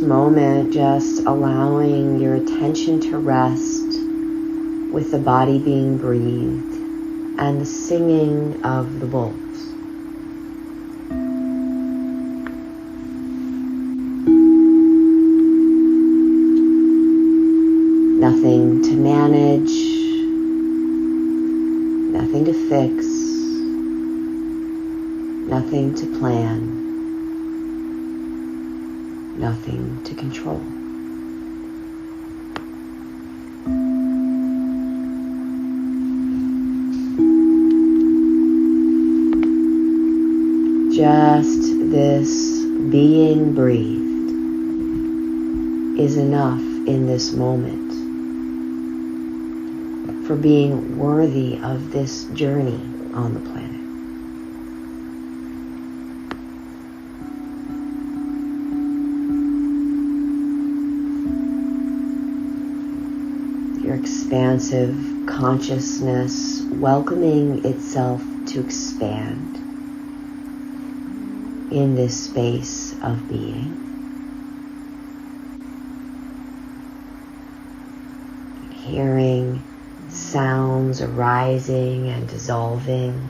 Moment, just allowing your attention to rest with the body being breathed and the singing of the wolves. Nothing to manage, nothing to fix, nothing to plan. Nothing to control. Just this being breathed is enough in this moment for being worthy of this journey on the planet. Your expansive consciousness welcoming itself to expand in this space of being. Hearing sounds arising and dissolving.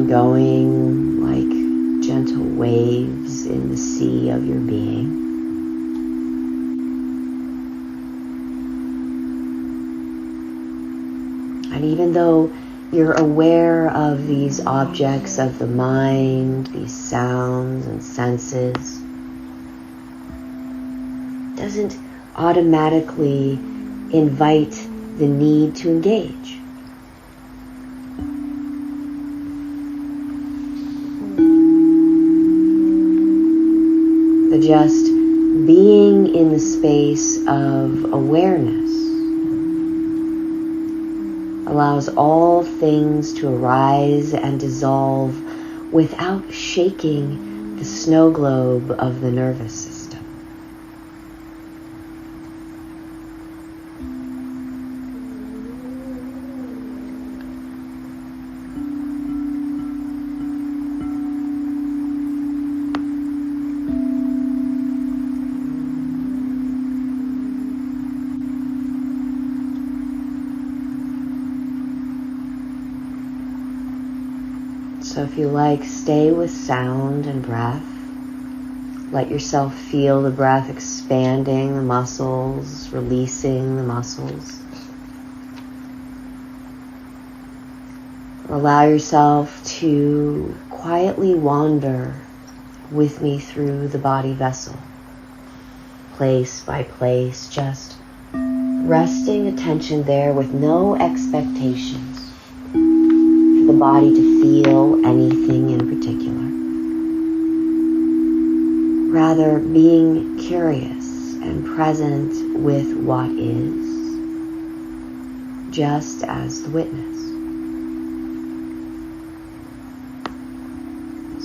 Going like gentle waves in the sea of your being. And even though you're aware of these objects of the mind, these sounds and senses, it doesn't automatically invite the need to engage. Just being in the space of awareness allows all things to arise and dissolve without shaking the snow globe of the nervous system. So if you like, stay with sound and breath. Let yourself feel the breath expanding the muscles, releasing the muscles. Allow yourself to quietly wander with me through the body vessel, place by place, just resting attention there with no expectations for the body to feel anything in particular. Rather, being curious and present with what is, just as the witness.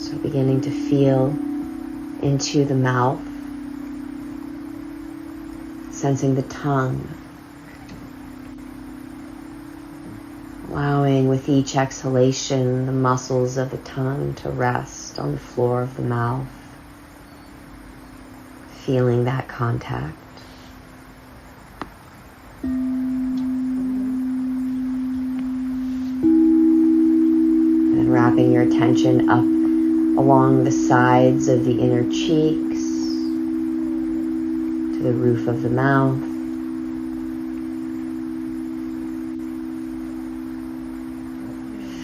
So beginning to feel into the mouth, sensing the tongue, allowing with each exhalation the muscles of the tongue to rest on the floor of the mouth, feeling that contact. And wrapping your attention up along the sides of the inner cheeks to the roof of the mouth.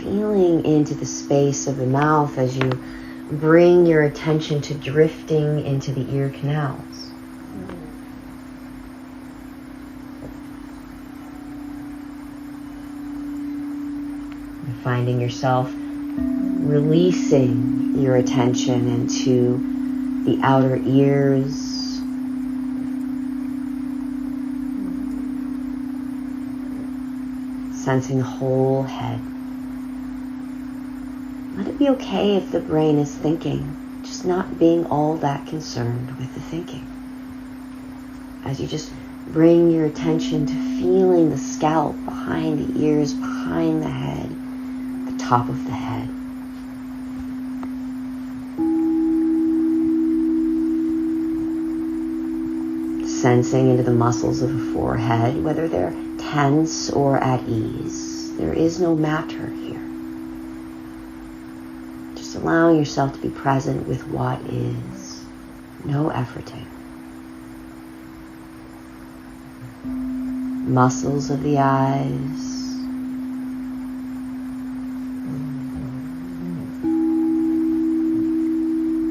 Feeling into the space of the mouth as you bring your attention to drifting into the ear canals. And finding yourself releasing your attention into the outer ears, sensing the whole head. Let it be okay if the brain is thinking, just not being all that concerned with the thinking. As you just bring your attention to feeling the scalp, behind the ears, behind the head, the top of the head. Sensing into the muscles of the forehead, whether they're tense or at ease. There is no matter here. Just allowing yourself to be present with what is. No efforting. Muscles of the eyes.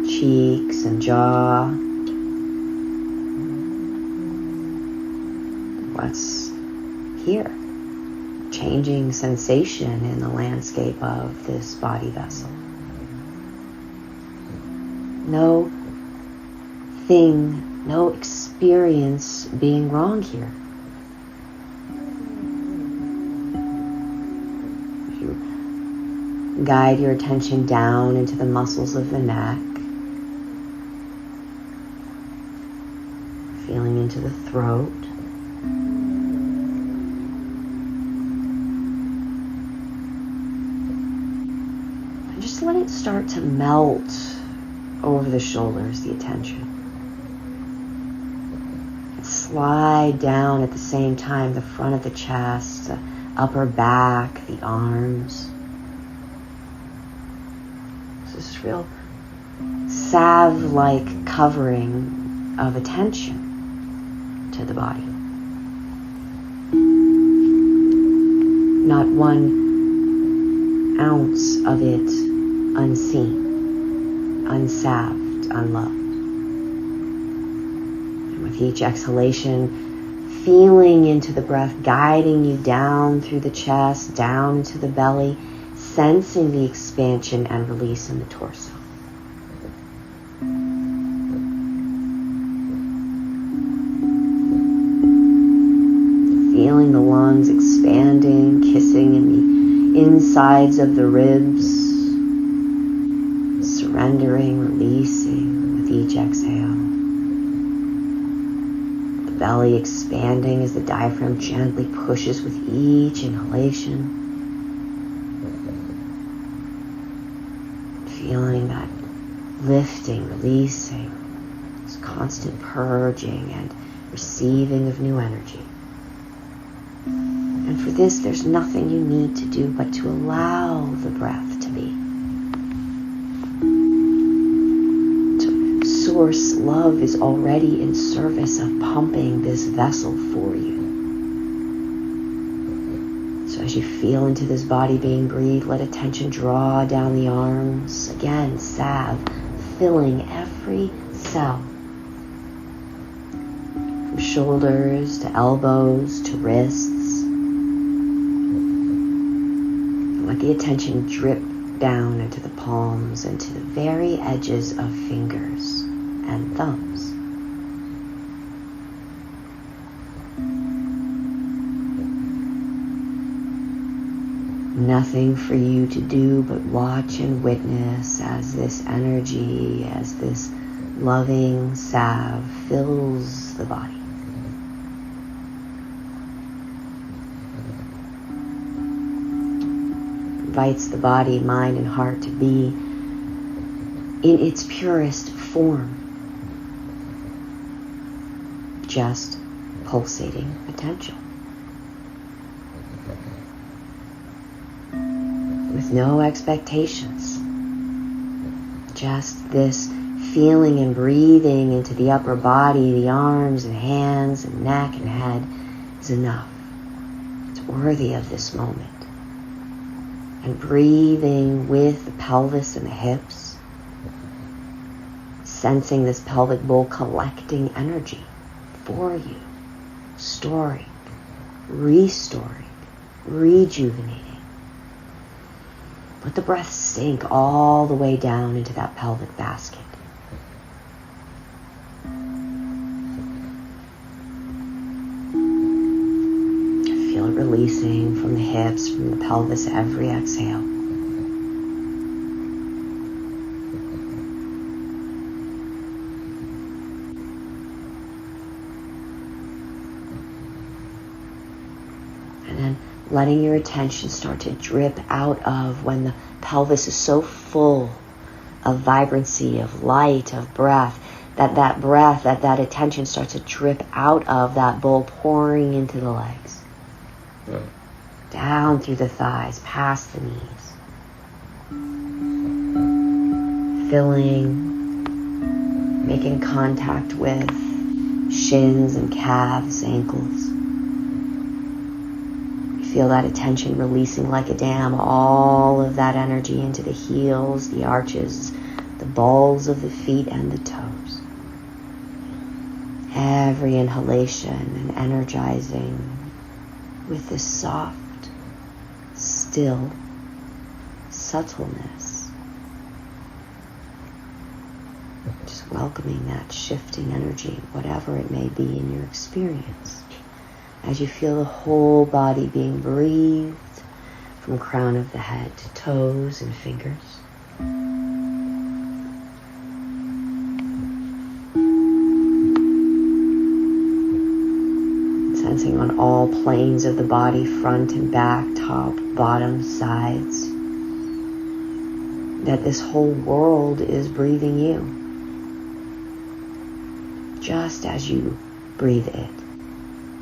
Cheeks and jaw. What's here? Changing sensation in the landscape of this body vessel. No thing, no experience being wrong here. You guide your attention down into the muscles of the neck, feeling into the throat. Just let it start to melt over the shoulders, the attention. And slide down at the same time the front of the chest, the upper back, the arms. So this real salve-like covering of attention to the body. Not 1 ounce of it unseen, unsalved, unloved. And with each exhalation, feeling into the breath, guiding you down through the chest, down into the belly, sensing the expansion and release in the torso. Feeling the lungs expanding, kissing in the insides of the ribs. Surrendering, releasing with each exhale. The belly expanding as the diaphragm gently pushes with each inhalation. Feeling that lifting, releasing, this constant purging and receiving of new energy. And for this, there's nothing you need to do but to allow the breath to be. Source love is already in service of pumping this vessel for you. So as you feel into this body being breathed, let attention draw down the arms. Again, salve, filling every cell. From shoulders to elbows to wrists. And let the attention drip down into the palms and to the very edges of fingers and thumbs. Nothing for you to do but watch and witness as this energy, as this loving salve fills the body. Invites the body, mind, and heart to be in its purest form. Just pulsating potential. With no expectations. Just this feeling and breathing into the upper body, the arms and hands and neck and head is enough. It's worthy of this moment. And breathing with the pelvis and the hips. Sensing this pelvic bowl collecting energy for you, storing, restoring, rejuvenating. Let the breath sink all the way down into that pelvic basket. Feel it release releasing from the hips, from the pelvis, every exhale. And then letting your attention start to drip out of, when the pelvis is so full of vibrancy, of light, of breath, that breath, that attention starts to drip out of that bowl, pouring into the legs. Yeah. Down through the thighs, past the knees. Filling, making contact with shins and calves, ankles. You feel that attention releasing like a dam, all of that energy into the heels, the arches, the balls of the feet and the toes. Every inhalation and energizing with this soft, still subtleness. Just welcoming that shifting energy, whatever it may be in your experience, as you feel the whole body being breathed from crown of the head to toes and fingers. Sensing on all planes of the body, front and back, top, bottom, sides, that this whole world is breathing you, just as you breathe it.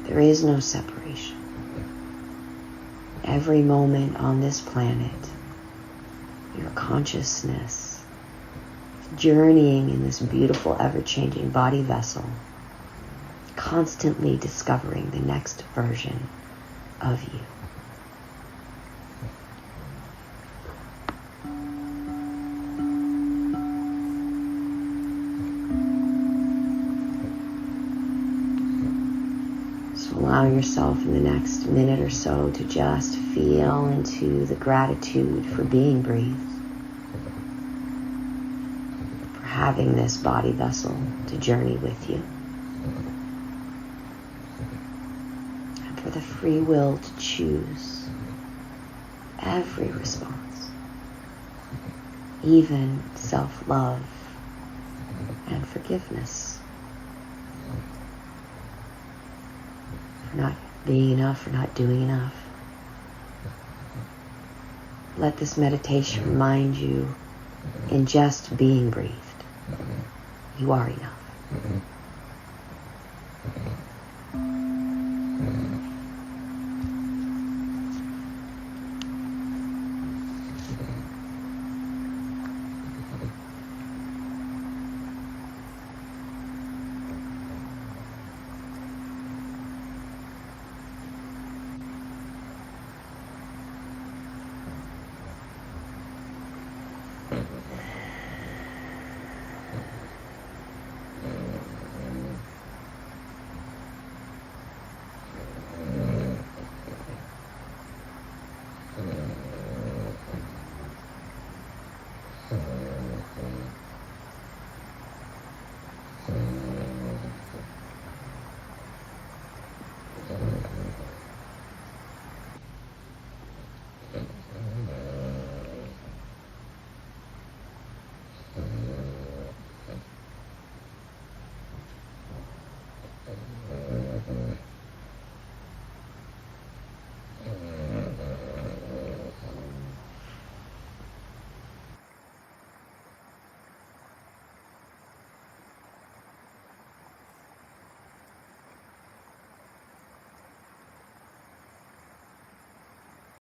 There is no separation. Every moment on this planet, your consciousness journeying in this beautiful, ever-changing body vessel, constantly discovering the next version of you. So allow yourself in the next minute or so to just feel into the gratitude for being breathed, for having this body vessel to journey with you. For the free will to choose every response, even self-love and forgiveness for not being enough, for not doing enough. Let this meditation remind you, in just being breathed, you are enough.